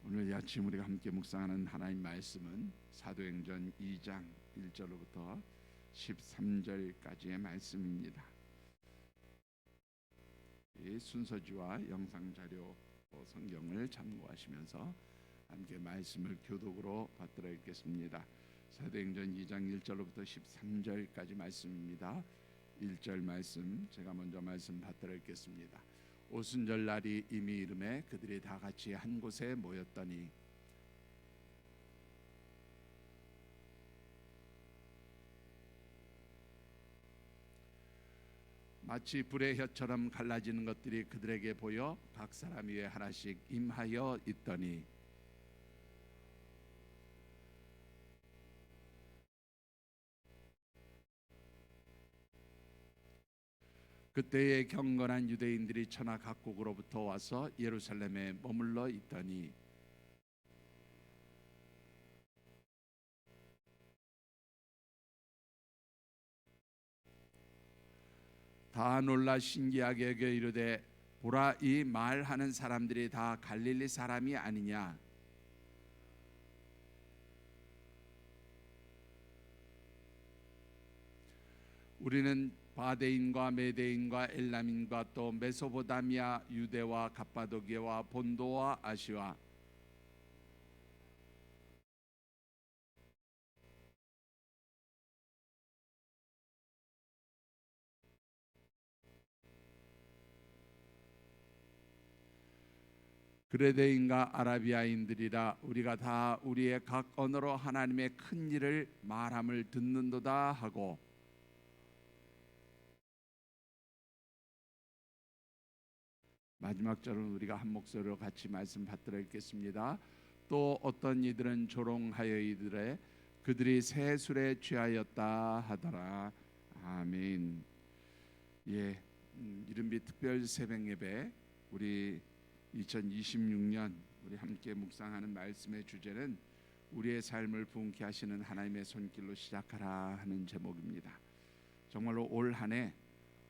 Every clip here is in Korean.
오늘 아침 우리가 함께 묵상하는 하나님 말씀은 사도행전 2장 1절로부터 13절까지의 말씀입니다. 이 순서지와 영상 자료 성경을 참고하시면서 함께 말씀을 교독으로 받들어 읽겠습니다. 사도행전 2장 1절로부터 13절까지 말씀입니다. 1절 말씀 제가 먼저 말씀 받들어 읽겠습니다. 오순절 날이 이미 이름에 그들이 다 같이 한 곳에 모였더니 마치 불의 혀처럼 갈라지는 것들이 그들에게 보여 각 사람 위에 하나씩 임하여 있더니 그때에 경건한 유대인들이 천하 각국으로부터 와서 예루살렘에 머물러 있더니 다 놀라 신기하게 여겨 이르되 보라, 이 말하는 사람들이 다 갈릴리 사람이 아니냐. 우리는 바데인과 메데인과 엘람인과 또 메소포타미아, 유대와 갑바도기아와 본도와 아시아 그레데인과 아라비아인들이라 우리가 다 우리의 각 언어로 하나님의 큰 일을 말함을 듣는도다 하고 마지막 절은 우리가 한 목소리로 같이 말씀 받들어 읽겠습니다. 또 어떤 이들은 조롱하여 이르되 그들이 새 술에 취하였다 하더라. 아멘. 이른비 특별 새벽 예배 우리 2026년 우리 함께 묵상하는 말씀의 주제는 우리의 삶을 부흥케 하시는 하나님의 손길로 시작하라 하는 제목입니다. 정말로 올 한 해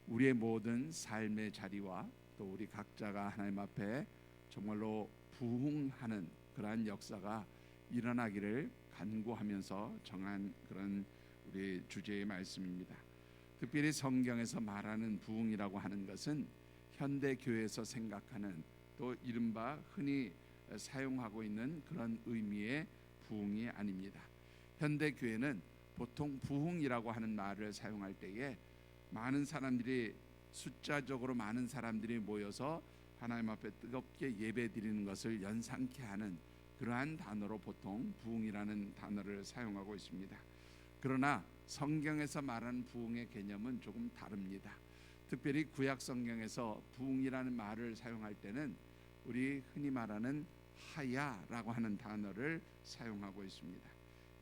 우리의 모든 삶의 자리와 또 우리 각자가 하나님 앞에 정말로 부흥하는 그러한 역사가 일어나기를 간구하면서 정한 그런 우리 주제의 말씀입니다. 특별히 성경에서 말하는 부흥이라고 하는 것은 현대 교회에서 생각하는 또 이른바 흔히 사용하고 있는 그런 의미의 부흥이 아닙니다. 현대 교회는 보통 부흥이라고 하는 말을 사용할 때에 많은 사람들이 숫자적으로 많은 사람들이 모여서 하나님 앞에 뜨겁게 예배드리는 것을 연상케 하는 그러한 단어로 보통 부흥이라는 단어를 사용하고 있습니다. 그러나 성경에서 말하는 부흥의 개념은 조금 다릅니다. 특별히 구약 성경에서 부흥이라는 말을 사용할 때는 우리 흔히 말하는 하야라고 하는 단어를 사용하고 있습니다.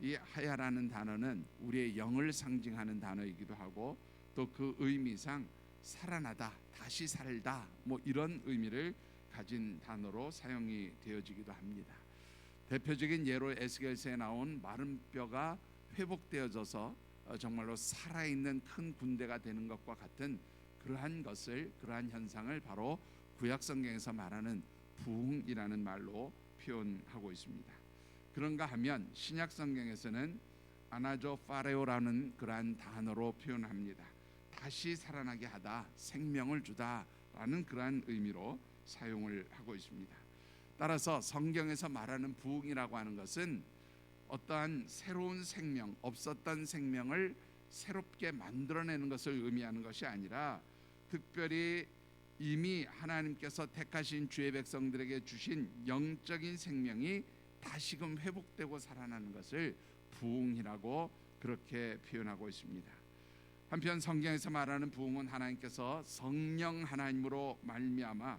이 하야라는 단어는 우리의 영을 상징하는 단어이기도 하고 또 그 의미상 살아나다, 다시 살다 이런 의미를 가진 단어로 사용이 되어지기도 합니다. 대표적인 예로 에스겔서에 나온 마른 뼈가 회복되어져서 정말로 살아있는 큰 군대가 되는 것과 같은 그러한 현상을 바로 구약 성경에서 말하는 부흥이라는 말로 표현하고 있습니다. 그런가 하면 신약 성경에서는 아나조 파레오라는 그러한 단어로 표현합니다. 다시 살아나게 하다, 생명을 주다라는 그러한 의미로 사용을 하고 있습니다. 따라서 성경에서 말하는 부흥이라고 하는 것은 어떠한 새로운 생명, 없었던 생명을 새롭게 만들어내는 것을 의미하는 것이 아니라 특별히 이미 하나님께서 택하신 주의 백성들에게 주신 영적인 생명이 다시금 회복되고 살아나는 것을 부흥이라고 그렇게 표현하고 있습니다. 한편 성경에서 말하는 부흥은 하나님께서 성령 하나님으로 말미암아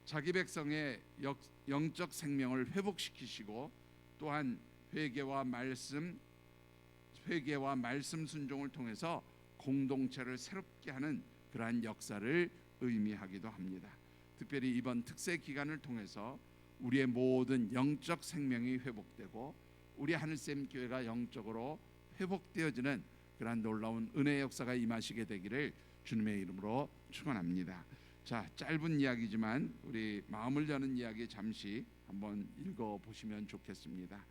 자기 백성의 영적 생명을 회복시키시고 또한 회개와 말씀 순종을 통해서 공동체를 새롭게 하는 그러한 역사를 의미하기도 합니다. 특별히 이번 특세 기간을 통해서 우리의 모든 영적 생명이 회복되고 우리 하늘샘 교회가 영적으로 회복되어지는 그러한 놀라운 은혜의 역사가 임하시게 되기를 주님의 이름으로 축원합니다. 자, 짧은 이야기지만 우리 마음을 여는 이야기 잠시 한번 읽어 보시면 좋겠습니다.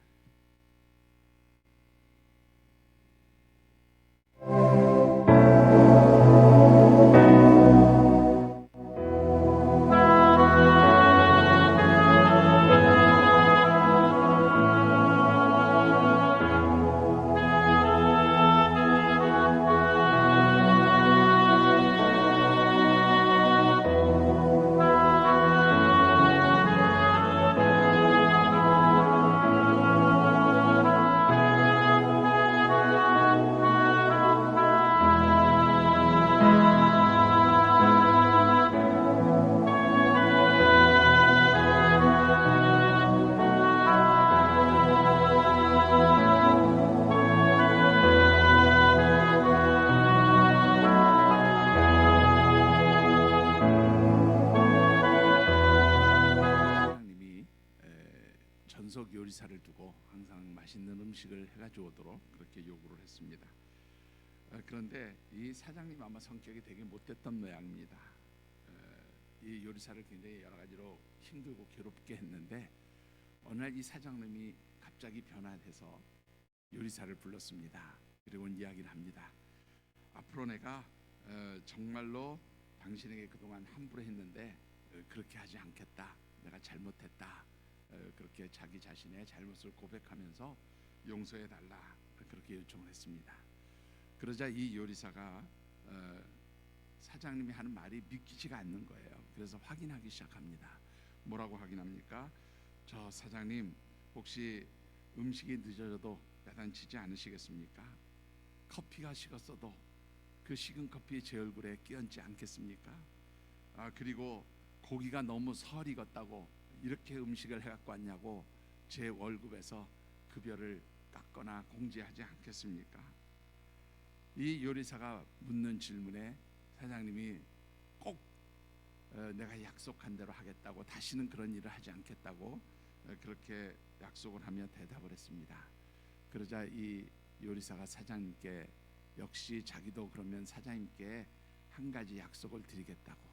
사장님이 전속 요리사를 두고 항상 맛있는 음식을 해가지고 오도록 그렇게 요구를 했습니다. 그런데 이 사장님 아마 성격이 되게 못됐던 모양입니다. 이 요리사를 굉장히 여러 가지로 힘들고 괴롭게 했는데 어느 날 이 사장님이 갑자기 변화돼서 요리사를 불렀습니다. 그리고 이야기를 합니다. 앞으로 내가 정말로 당신에게 그동안 함부로 했는데 그렇게 하지 않겠다. 내가 잘못했다. 그렇게 자기 자신의 잘못을 고백하면서 용서해 달라. 그렇게 요청을 했습니다. 그러자 이 요리사가 사장님이 하는 말이 믿기지가 않는 거예요. 그래서 확인하기 시작합니다. 뭐라고 확인합니까? 저 사장님, 혹시 음식이 늦어져도 야단치지 않으시겠습니까? 커피가 식었어도 그 식은 커피 제 얼굴에 끼얹지 않겠습니까? 그리고 고기가 너무 설 익었다고 이렇게 음식을 해갖고 왔냐고 제 월급에서 급여를 깎거나 공제하지 않겠습니까? 이 요리사가 묻는 질문에 사장님이 꼭 내가 약속한 대로 하겠다고, 다시는 그런 일을 하지 않겠다고 그렇게 약속을 하며 대답을 했습니다. 그러자 이 요리사가 사장님께, 역시 자기도 그러면 사장님께 한 가지 약속을 드리겠다고,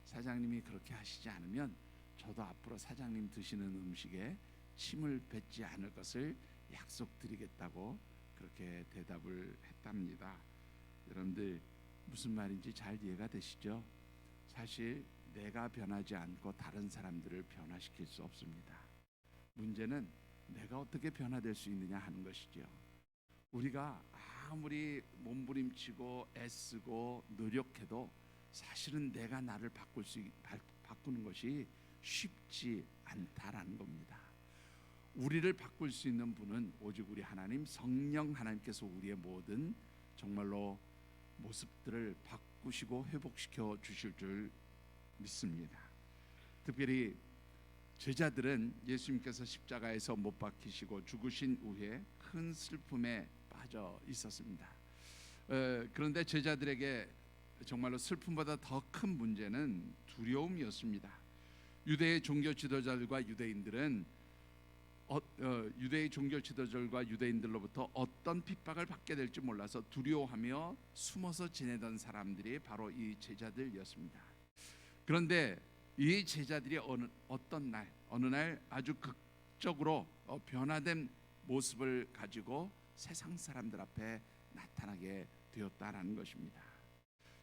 사장님이 그렇게 하시지 않으면 저도 앞으로 사장님 드시는 음식에 침을 뱉지 않을 것을 약속드리겠다고 그렇게 대답을 했답니다. 여러분들 무슨 말인지 잘 이해가 되시죠? 사실 내가 변하지 않고 다른 사람들을 변화시킬 수 없습니다. 문제는 내가 어떻게 변화될 수 있느냐 하는 것이죠. 우리가 아무리 몸부림치고 애쓰고 노력해도 사실은 내가 나를 바꾸는 것이 쉽지 않다라는 겁니다. 우리를 바꿀 수 있는 분은 오직 우리 하나님 성령 하나님께서 우리의 모든 정말로 모습들을 바꾸시고 회복시켜 주실 줄 믿습니다. 특별히 제자들은 예수님께서 십자가에서 못 박히시고 죽으신 후에 큰 슬픔에 빠져 있었습니다. 그런데 제자들에게 정말로 슬픔보다 더 큰 문제는 두려움이었습니다. 유대의 종교 지도자들과 유대인들은 유대의 종교 지도자들과 유대인들로부터 어떤 핍박을 받게 될지 몰라서 두려워하며 숨어서 지내던 사람들이 바로 이 제자들이었습니다. 그런데 이 제자들이 어느 날 아주 극적으로 변화된 모습을 가지고 세상 사람들 앞에 나타나게 되었다라는 것입니다.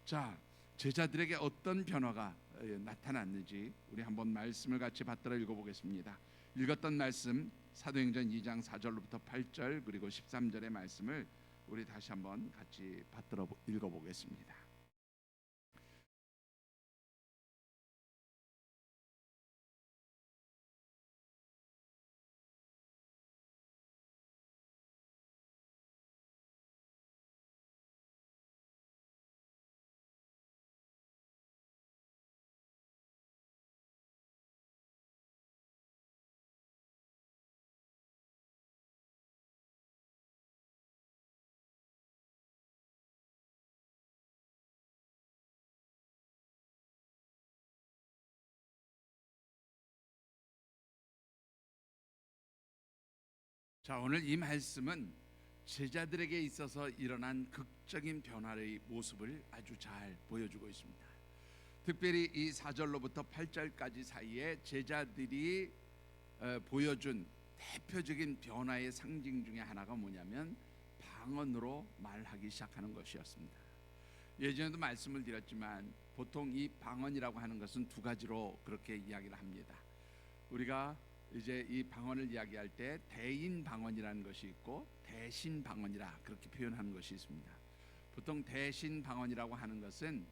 자, 제자들에게 어떤 변화가 나타났는지 우리 한번 말씀을 같이 받들어 읽어보겠습니다. 읽었던 말씀 사도행전 2장 4절로부터 8절 그리고 13절의 말씀을 우리 다시 한번 같이 받들어 읽어보겠습니다. 자, 오늘 이 말씀은 제자들에게 있어서 일어난 극적인 변화의 모습을 아주 잘 보여주고 있습니다. 특별히 이 4절로부터 8절까지 사이에 제자들이 보여준 대표적인 변화의 상징 중에 하나가 뭐냐면 방언으로 말하기 시작하는 것이었습니다. 예전에도 말씀을 드렸지만 보통 이 방언이라고 하는 것은 두 가지로 그렇게 이야기를 합니다. 우리가 이제 이 방언을 이야기할 때 대인 방언이라는 것이 있고 대신 방언이라 그렇게 표현하는 것이 있습니다. 보통 대신 방언이라고 하는 것은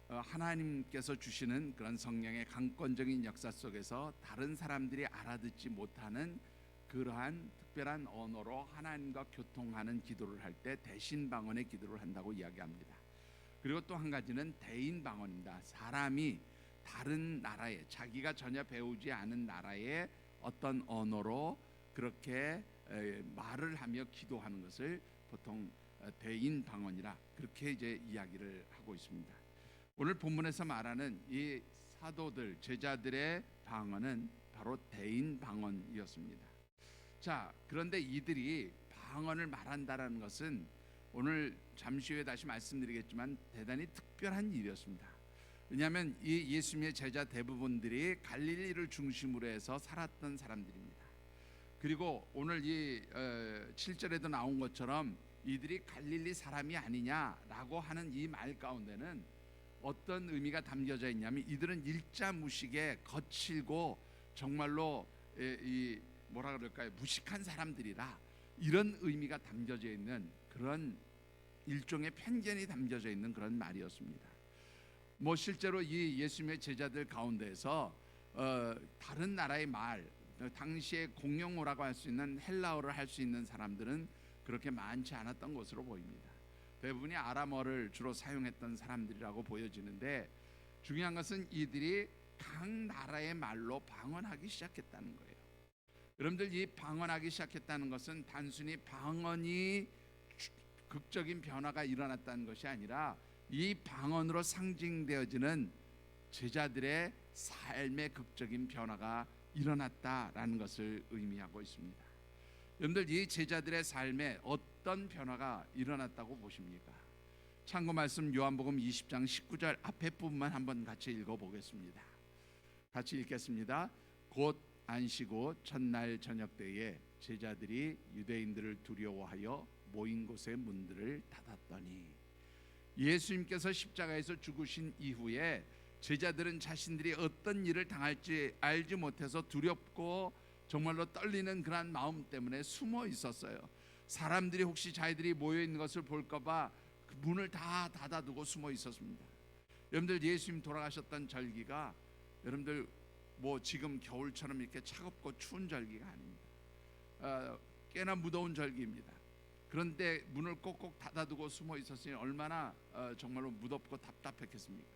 하나님께서 주시는 그런 성령의 강권적인 역사 속에서 다른 사람들이 알아듣지 못하는 그러한 특별한 언어로 하나님과 교통하는 기도를 할 때 대신 방언의 기도를 한다고 이야기합니다. 그리고 또 한 가지는 대인 방언입니다. 사람이 다른 나라에 자기가 전혀 배우지 않은 나라의 어떤 언어로 그렇게 말을 하며 기도하는 것을 보통 대인 방언이라 그렇게 이제 이야기를 하고 있습니다. 오늘 본문에서 말하는 이 사도들 제자들의 방언은 바로 대인 방언이었습니다. 자, 그런데 이들이 방언을 말한다라는 것은 오늘 잠시 후에 다시 말씀드리겠지만 대단히 특별한 일이었습니다. 왜냐하면 이 예수님의 제자 대부분들이 갈릴리를 중심으로 해서 살았던 사람들입니다. 그리고 오늘 이 7절에도 나온 것처럼 이들이 갈릴리 사람이 아니냐라고 하는 이 말 가운데는 어떤 의미가 담겨져 있냐면 이들은 일자무식에 거칠고 정말로 이 뭐라 그럴까요? 무식한 사람들이라 이런 의미가 담겨져 있는 그런 일종의 편견이 담겨져 있는 그런 말이었습니다. 뭐 실제로 이 예수님의 제자들 가운데서 다른 나라의 말, 당시에 공용어라고 할 수 있는 헬라어를 할 수 있는 사람들은 그렇게 많지 않았던 것으로 보입니다. 대부분이 아람어를 주로 사용했던 사람들이라고 보여지는데 중요한 것은 이들이 각 나라의 말로 방언하기 시작했다는 거예요. 여러분들 이 방언하기 시작했다는 것은 단순히 방언이 극적인 변화가 일어났다는 것이 아니라 이 방언으로 상징되어지는 제자들의 삶의 극적인 변화가 일어났다라는 것을 의미하고 있습니다. 여러분들 이 제자들의 삶에 어떤 변화가 일어났다고 보십니까? 참고 말씀 요한복음 20장 19절 앞에 부분만 한번 같이 읽어보겠습니다. 같이 읽겠습니다. 곧 안식 후 첫날 저녁 때에 제자들이 유대인들을 두려워하여 모인 곳의 문들을 닫았더니 예수님께서 십자가에서 죽으신 이후에 제자들은 자신들이 어떤 일을 당할지 알지 못해서 두렵고 정말로 떨리는 그런 마음 때문에 숨어 있었어요. 사람들이 혹시 자기들이 모여 있는 것을 볼까봐 그 문을 다 닫아두고 숨어 있었습니다. 여러분들 예수님 돌아가셨던 절기가 여러분들 뭐 지금 겨울처럼 이렇게 차갑고 추운 절기가 아닙니다. 꽤나 무더운 절기입니다. 그런데 문을 꼭꼭 닫아두고 숨어 있었으니 얼마나 정말로 무덥고 답답했겠습니까?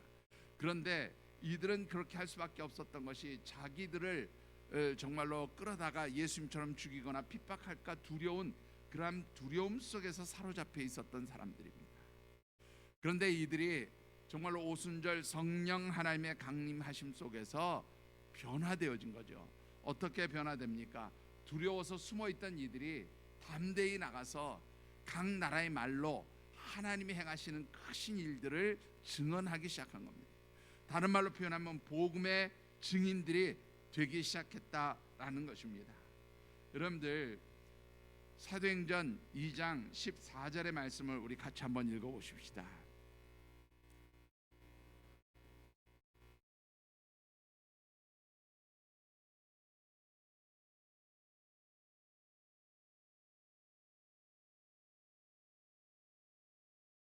그런데 이들은 그렇게 할 수밖에 없었던 것이 자기들을 정말로 끌어다가 예수님처럼 죽이거나 핍박할까 두려운 그런 두려움 속에서 사로잡혀 있었던 사람들입니다. 그런데 이들이 정말로 오순절 성령 하나님의 강림하심 속에서 변화되어진 거죠. 어떻게 변화됩니까? 두려워서 숨어있던 이들이 담대히 나가서 각 나라의 말로 하나님이 행하시는 크신 일들을 증언하기 시작한 겁니다. 다른 말로 표현하면 복음의 증인들이 되기 시작했다라는 것입니다. 여러분들 사도행전 2장 14절의 말씀을 우리 같이 한번 읽어보십시다.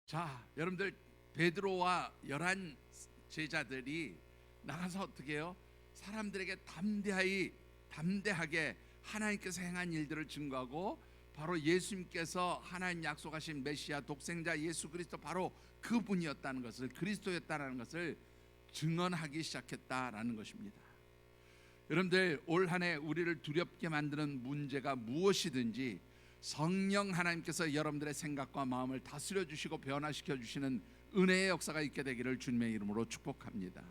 자, 여러분들 베드로와 11 제자들이 나가서 어떻게 해요? 사람들에게 담대하게 하나님께서 행한 일들을 증거하고 바로 예수님께서 하나님 약속하신 메시아 독생자 예수 그리스도 바로 그분이었다는 것을 그리스도였다는 것을 증언하기 시작했다라는 것입니다. 여러분들 올 한 해 우리를 두렵게 만드는 문제가 무엇이든지 성령 하나님께서 여러분들의 생각과 마음을 다스려 주시고 변화시켜 주시는 은혜의 역사가 있게 되기를 주님의 이름으로 축복합니다.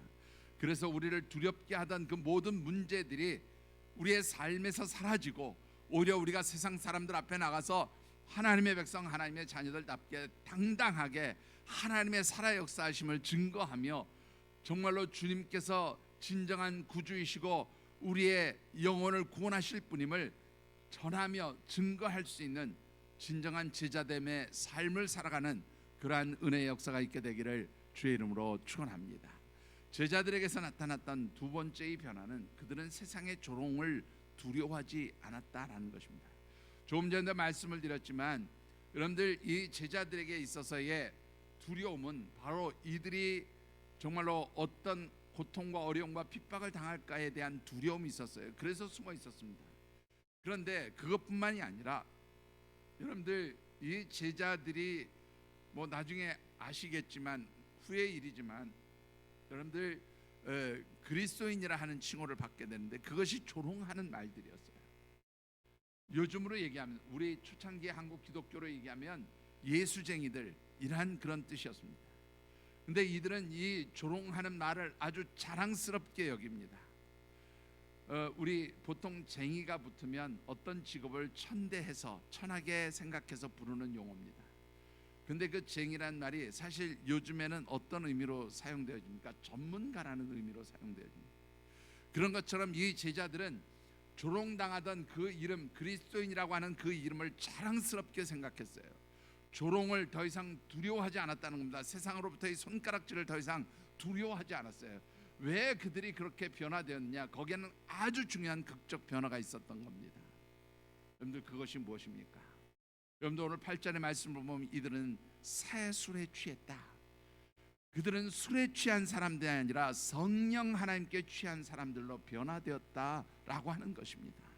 그래서 우리를 두렵게 하던 그 모든 문제들이 우리의 삶에서 사라지고 오히려 우리가 세상 사람들 앞에 나가서 하나님의 백성 하나님의 자녀들답게 당당하게 하나님의 살아 역사하심을 증거하며 정말로 주님께서 진정한 구주이시고 우리의 영혼을 구원하실 분임을 전하며 증거할 수 있는 진정한 제자됨의 삶을 살아가는 그러한 은혜의 역사가 있게 되기를 주의 이름으로 축원합니다. 제자들에게서 나타났던 두 번째의 변화는 그들은 세상의 조롱을 두려워하지 않았다라는 것입니다. 조금 전에 말씀을 드렸지만 여러분들, 이 제자들에게 있어서의 두려움은 바로 이들이 정말로 어떤 고통과 어려움과 핍박을 당할까에 대한 두려움이 있었어요. 그래서 숨어 있었습니다. 그런데 그것뿐만이 아니라 여러분들, 이 제자들이 뭐 나중에 아시겠지만 후의 일이지만 여러분들 그리스도인이라 하는 칭호를 받게 되는데 그것이 조롱하는 말들이었어요. 요즘으로 얘기하면, 우리 초창기 한국 기독교로 얘기하면 예수쟁이들, 이러한 그런 뜻이었습니다. 근데 이들은 이 조롱하는 말을 아주 자랑스럽게 여깁니다. 우리 보통 쟁이가 붙으면 어떤 직업을 천대해서 천하게 생각해서 부르는 용어입니다. 근데 그 쟁이란 말이 사실 요즘에는 어떤 의미로 사용되어집니까? 전문가라는 의미로 사용되어집니다. 그런 것처럼 이 제자들은 조롱당하던 그 이름, 그리스도인이라고 하는 그 이름을 자랑스럽게 생각했어요. 조롱을 더 이상 두려워하지 않았다는 겁니다. 세상으로부터의 손가락질을 더 이상 두려워하지 않았어요. 왜 그들이 그렇게 변화되었느냐? 거기에는 아주 중요한 극적 변화가 있었던 겁니다. 여러분들, 그것이 무엇입니까? 여러분들, 오늘 8절의 말씀을 보면 이들은 새 술에 취했다. 그들은 술에 취한 사람들이 아니라 성령 하나님께 취한 사람들로 변화되었다라고 하는 것입니다.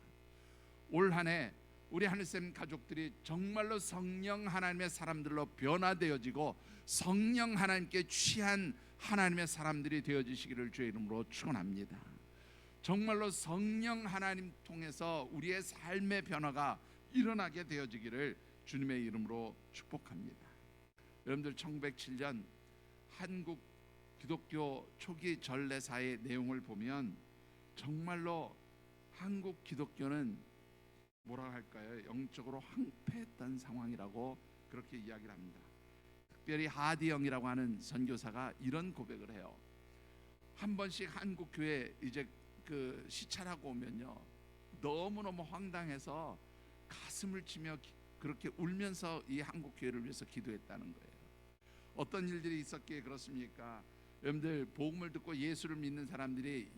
올 한 해 우리 하늘샘 가족들이 정말로 성령 하나님의 사람들로 변화되어지고 성령 하나님께 취한 하나님의 사람들이 되어지시기를 주의 이름으로 축원합니다. 정말로 성령 하나님 통해서 우리의 삶의 변화가 일어나게 되어지기를 주님의 이름으로 축복합니다. 여러분들, 1907년 한국 기독교 초기 전례사의 내용을 보면 정말로 한국 기독교는 뭐라 할까요? 영적으로 황폐했던 상황이라고 그렇게 이야기를 합니다. 특별히 하디영이라고 하는 선교사가 이런 고백을 해요. 한 번씩 한국 교회 이제 그 시찰하고 오면요, 너무너무 황당해서 가슴을 치며 그렇게 울면서 이 한국 교회를 위해서 기도했다는 거예요. 어떤 일들이 있었기에 그렇습니까? 여러분들, 복음을 듣고 예수를 믿는 사람들이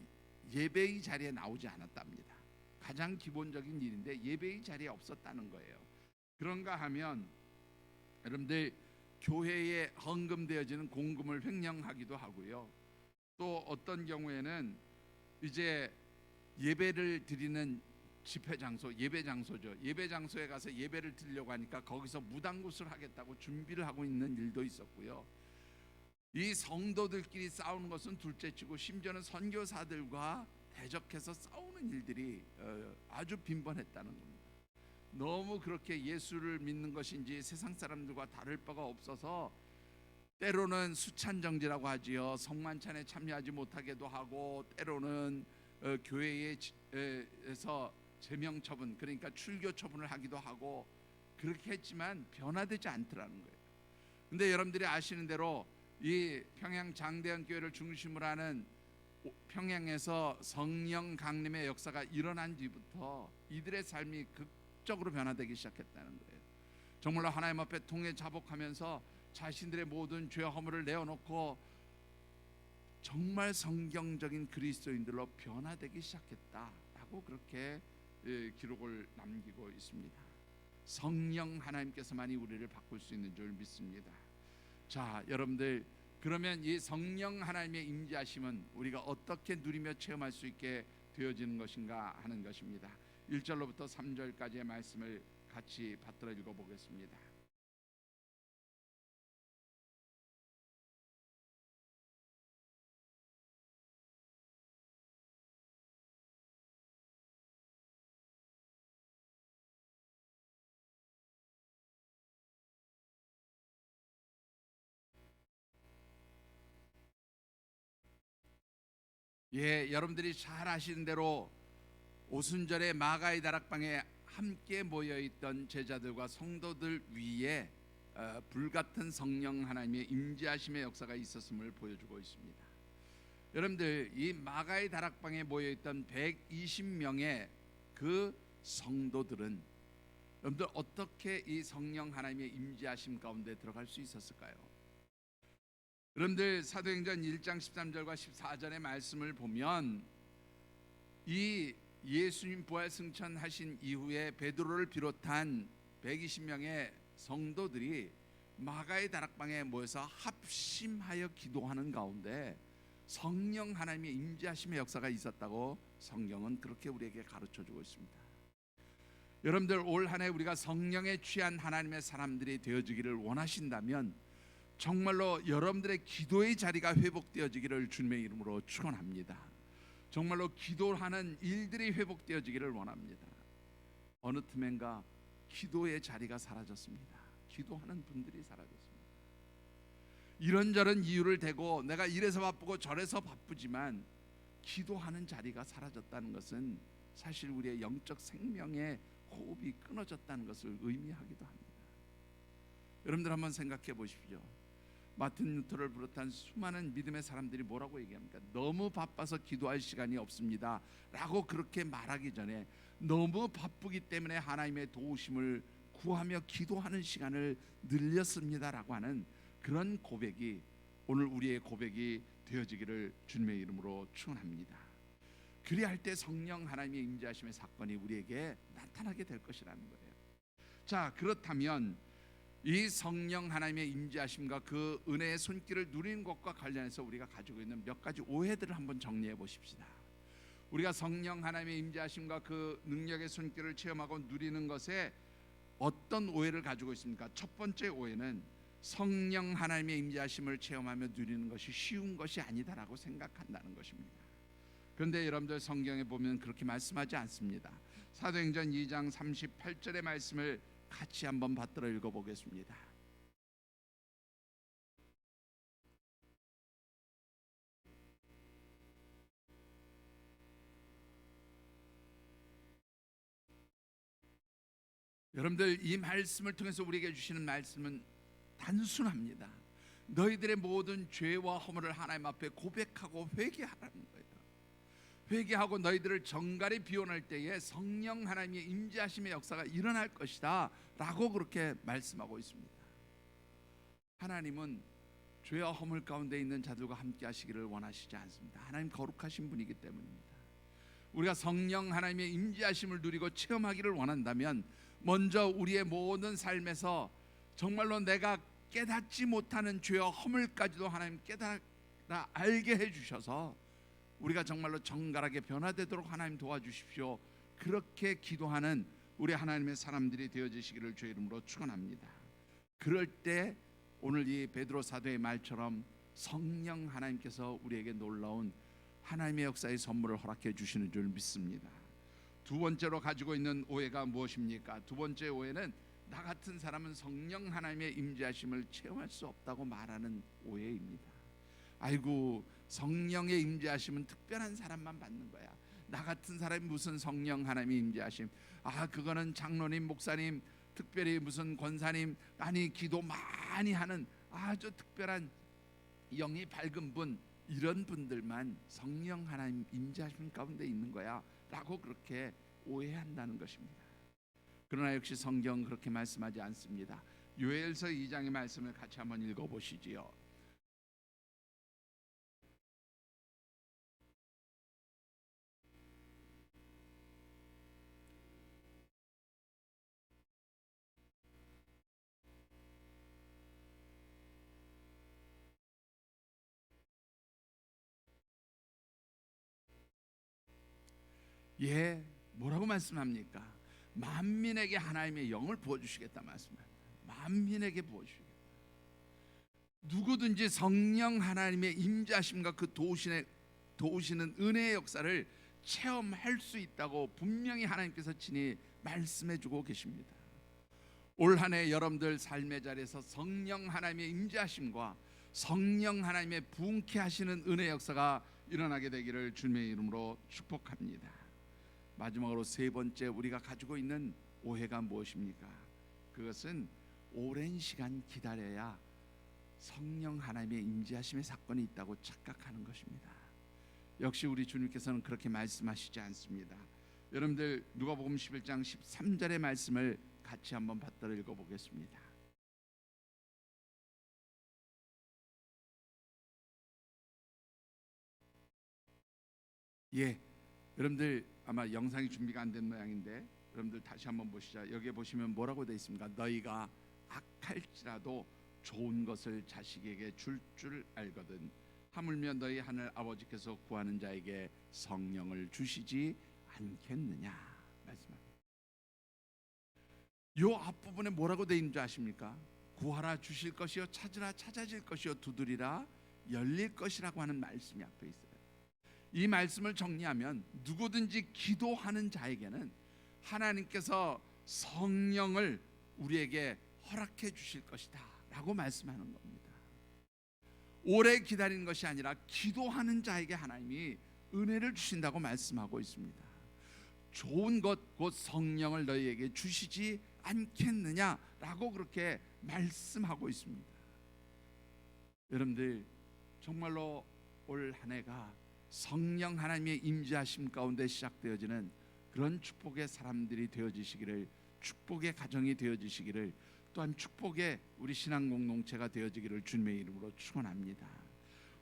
예배의 자리에 나오지 않았답니다. 가장 기본적인 일인데 예배의 자리에 없었다는 거예요. 그런가 하면 여러분들, 교회에 헌금되어지는 공금을 횡령하기도 하고요. 또 어떤 경우에는 이제 예배를 드리는 집회 장소, 예배 장소죠. 예배 장소에 가서 예배를 드리려고 하니까 거기서 무당굿을 하겠다고 준비를 하고 있는 일도 있었고요. 이 성도들끼리 싸우는 것은 둘째치고 심지어는 선교사들과 대적해서 싸우는 일들이 아주 빈번했다는 겁니다. 너무 그렇게 예수를 믿는 것인지 세상 사람들과 다를 바가 없어서 때로는 수찬정지라고 하지요. 성만찬에 참여하지 못하게도 하고, 때로는 교회에서 제명 처분, 그러니까 출교 처분을 하기도 하고 그렇게 했지만 변화되지 않더라는 거예요. 근데 여러분들이 아시는 대로 이 평양 장대현 교회를 중심으로 하는 평양에서 성령 강림의 역사가 일어난 뒤부터 이들의 삶이 극적으로 변화되기 시작했다는 거예요. 정말로 하나님 앞에 통해 자복하면서 자신들의 모든 죄 허물을 내어놓고 정말 성경적인 그리스도인들로 변화되기 시작했다라고 그렇게 기록을 남기고 있습니다. 성령 하나님께서만이 우리를 바꿀 수 있는 줄 믿습니다. 자, 여러분들, 그러면 이 성령 하나님의 임재하심은 우리가 어떻게 누리며 체험할 수 있게 되어지는 것인가 하는 것입니다. 1절로부터 3절까지의 말씀을 같이 받들어 읽어보겠습니다. 예, 여러분들이 잘 아시는 대로 오순절에 마가의 다락방에 함께 모여있던 제자들과 성도들 위에 불같은 성령 하나님의 임재하심의 역사가 있었음을 보여주고 있습니다. 여러분들 이 마가의 다락방에 모여있던 120명의 그 성도들은 여러분들 어떻게 이 성령 하나님의 임재하심 가운데 들어갈 수 있었을까요? 여러분들 사도행전 1장 13절과 14절의 말씀을 보면 이 예수님 부활 승천하신 이후에 베드로를 비롯한 120명의 성도들이 마가의 다락방에 모여서 합심하여 기도하는 가운데 성령 하나님의 임재하심의 역사가 있었다고 성경은 그렇게 우리에게 가르쳐주고 있습니다. 여러분들 올 한 해 우리가 성령에 취한 하나님의 사람들이 되어지기를 원하신다면 정말로 여러분들의 기도의 자리가 회복되어지기를 주님의 이름으로 축원합니다. 정말로 기도하는 일들이 회복되어지기를 원합니다. 어느 틈엔가 기도의 자리가 사라졌습니다. 기도하는 분들이 사라졌습니다. 이런저런 이유를 대고 내가 이래서 바쁘고 저래서 바쁘지만 기도하는 자리가 사라졌다는 것은 사실 우리의 영적 생명의 호흡이 끊어졌다는 것을 의미하기도 합니다. 여러분들 한번 생각해 보십시오. 마틴 루터를 비롯한 수많은 믿음의 사람들이 뭐라고 얘기합니까? 너무 바빠서 기도할 시간이 없습니다 라고 그렇게 말하기 전에 너무 바쁘기 때문에 하나님의 도우심을 구하며 기도하는 시간을 늘렸습니다 라고 하는 그런 고백이 오늘 우리의 고백이 되어지기를 주님의 이름으로 축원합니다. 그리할 때 성령 하나님의 임재하심의 사건이 우리에게 나타나게 될 것이라는 거예요. 자, 그렇다면 이 성령 하나님의 임재하심과 그 은혜의 손길을 누리는 것과 관련해서 우리가 가지고 있는 몇 가지 오해들을 한번 정리해 보십시다. 우리가 성령 하나님의 임재하심과 그 능력의 손길을 체험하고 누리는 것에 어떤 오해를 가지고 있습니까? 첫 번째 오해는 성령 하나님의 임재하심을 체험하며 누리는 것이 쉬운 것이 아니다라고 생각한다는 것입니다. 그런데 여러분들 성경에 보면 그렇게 말씀하지 않습니다. 사도행전 2장 38절의 말씀을 같이 한번 받들어 읽어보겠습니다. 여러분들 이 말씀을 통해서 우리에게 주시는 말씀은 단순합니다. 너희들의 모든 죄와 허물을 하나님 앞에 고백하고 회개하라는 거예요. 회개하고 너희들을 정갈히 비워낼 때에 성령 하나님의 임재하심의 역사가 일어날 것이다 라고 그렇게 말씀하고 있습니다. 하나님은 죄와 허물 가운데 있는 자들과 함께 하시기를 원하시지 않습니다. 하나님 거룩하신 분이기 때문입니다. 우리가 성령 하나님의 임재하심을 누리고 체험하기를 원한다면 먼저 우리의 모든 삶에서 정말로 내가 깨닫지 못하는 죄와 허물까지도 하나님 깨달아 알게 해주셔서 우리가 정말로 정갈하게 변화되도록 하나님 도와주십시오. 그렇게 기도하는 우리 하나님의 사람들이 되어지시기를 주의 이름으로 축원합니다. 그럴 때 오늘 이 베드로 사도의 말처럼 성령 하나님께서 우리에게 놀라운 하나님의 역사의 선물을 허락해 주시는 줄 믿습니다. 두 번째로 가지고 있는 오해가 무엇입니까? 두 번째 오해는 나 같은 사람은 성령 하나님의 임재하심을 체험할 수 없다고 말하는 오해입니다. 아이고, 성령의 임재하심은 특별한 사람만 받는 거야. 나 같은 사람이 무슨 성령 하나님의 임재하심? 그거는 장로님, 목사님, 특별히 무슨 권사님, 아니 기도 많이 하는 아주 특별한 영이 밝은 분, 이런 분들만 성령 하나님 임재하심 가운데 있는 거야 라고 그렇게 오해한다는 것입니다. 그러나 역시 성경 그렇게 말씀하지 않습니다. 요엘서 2장의 말씀을 같이 한번 읽어보시지요. 뭐라고 말씀합니까? 만민에게 하나님의 영을 부어주시겠다 말씀합니다. 만민에게 부어주시겠다. 누구든지 성령 하나님의 임재하심과 그 도우시는 은혜의 역사를 체험할 수 있다고 분명히 하나님께서 친히 말씀해주고 계십니다. 올 한 해 여러분들 삶의 자리에서 성령 하나님의 임재하심과 성령 하나님의 부흥케 하시는 은혜의 역사가 일어나게 되기를 주님의 이름으로 축복합니다. 마지막으로 세 번째 우리가 가지고 있는 오해가 무엇입니까? 그것은 오랜 시간 기다려야 성령 하나님의 임재하심의 사건이 있다고 착각하는 것입니다. 역시 우리 주님께서는 그렇게 말씀하시지 않습니다. 여러분들 누가복음 11장 13절의 말씀을 같이 한번 받들어 읽어보겠습니다. 예, 여러분들 아마 영상이 준비가 안 된 모양인데 여러분들 다시 한번 보시죠. 여기에 보시면 뭐라고 되어 있습니까? 너희가 악할지라도 좋은 것을 자식에게 줄 알거든 하물며 너희 하늘 아버지께서 구하는 자에게 성령을 주시지 않겠느냐 말씀합니다. 요 앞부분에 뭐라고 되어 있는 줄 아십니까? 구하라 주실 것이요, 찾으라 찾아질 것이요, 두드리라 열릴 것이라고 하는 말씀이 앞에 있어요. 이 말씀을 정리하면 누구든지 기도하는 자에게는 하나님께서 성령을 우리에게 허락해 주실 것이다 라고 말씀하는 겁니다. 오래 기다리는 것이 아니라 기도하는 자에게 하나님이 은혜를 주신다고 말씀하고 있습니다. 좋은 것 곧 성령을 너희에게 주시지 않겠느냐라고 그렇게 말씀하고 있습니다. 여러분들 정말로 올 한 해가 성령 하나님의 임재하심 가운데 시작되어지는 그런 축복의 사람들이 되어지시기를, 축복의 가정이 되어지시기를, 또한 축복의 우리 신앙 공동체가 되어지기를 주님의 이름으로 축원합니다.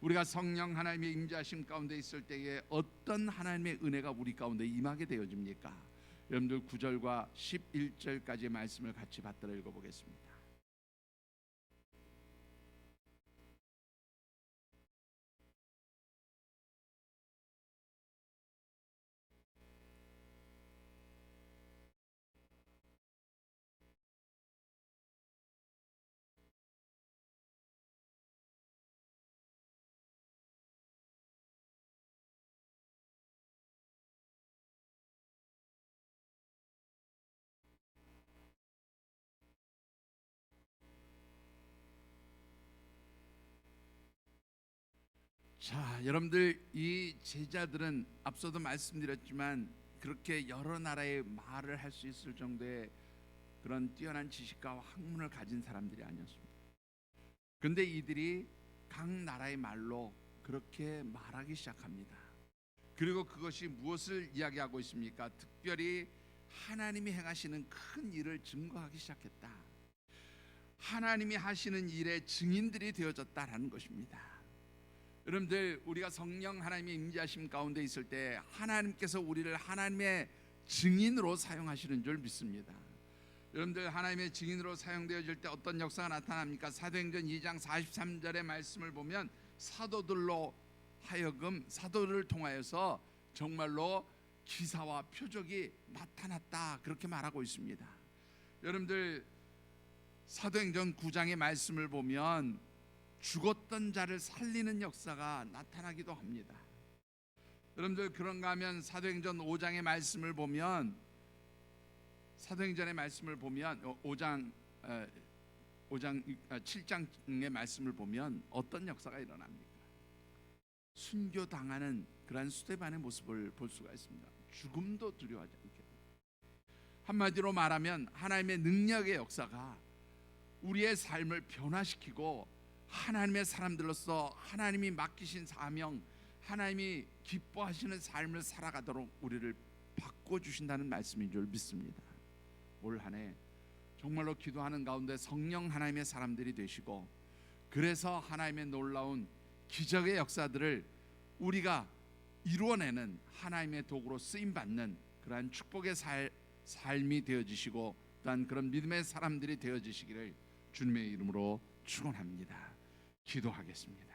우리가 성령 하나님의 임재하심 가운데 있을 때에 어떤 하나님의 은혜가 우리 가운데 임하게 되어집니까? 여러분들 9절과 11절까지의 말씀을 같이 받들어 읽어보겠습니다. 자, 여러분들 이 제자들은 앞서도 말씀드렸지만 그렇게 여러 나라의 말을 할 수 있을 정도의 그런 뛰어난 지식과 학문을 가진 사람들이 아니었습니다. 그런데 이들이 각 나라의 말로 그렇게 말하기 시작합니다. 그리고 그것이 무엇을 이야기하고 있습니까? 특별히 하나님이 행하시는 큰 일을 증거하기 시작했다. 하나님이 하시는 일의 증인들이 되어졌다라는 것입니다. 여러분들 우리가 성령 하나님의 임재하심 가운데 있을 때 하나님께서 우리를 하나님의 증인으로 사용하시는 줄 믿습니다. 여러분들 하나님의 증인으로 사용되어질 때 어떤 역사가 나타납니까? 사도행전 2장 43절의 말씀을 보면 사도들로 하여금 사도를 통하여서 정말로 기사와 표적이 나타났다 그렇게 말하고 있습니다. 여러분들 사도행전 9장의 말씀을 보면 죽었던 자를 살리는 역사가 나타나기도 합니다. 여러분들 그런가 하면 사도행전 5장의 말씀을 보면 사도행전의 말씀을 보면 7장의 말씀을 보면 어떤 역사가 일어납니까? 순교당하는 그러한 스데반의 모습을 볼 수가 있습니다. 죽음도 두려워하지 않게. 한마디로 말하면 하나님의 능력의 역사가 우리의 삶을 변화시키고 하나님의 사람들로서 하나님이 맡기신 사명, 하나님이 기뻐하시는 삶을 살아가도록 우리를 바꿔주신다는 말씀인 줄 믿습니다. 올 한 해 정말로 기도하는 가운데 성령 하나님의 사람들이 되시고, 그래서 하나님의 놀라운 기적의 역사들을 우리가 이루어내는 하나님의 도구로 쓰임받는 그러한 축복의 삶이 되어지시고, 또한 그런 믿음의 사람들이 되어지시기를 주님의 이름으로 축원합니다. 기도하겠습니다.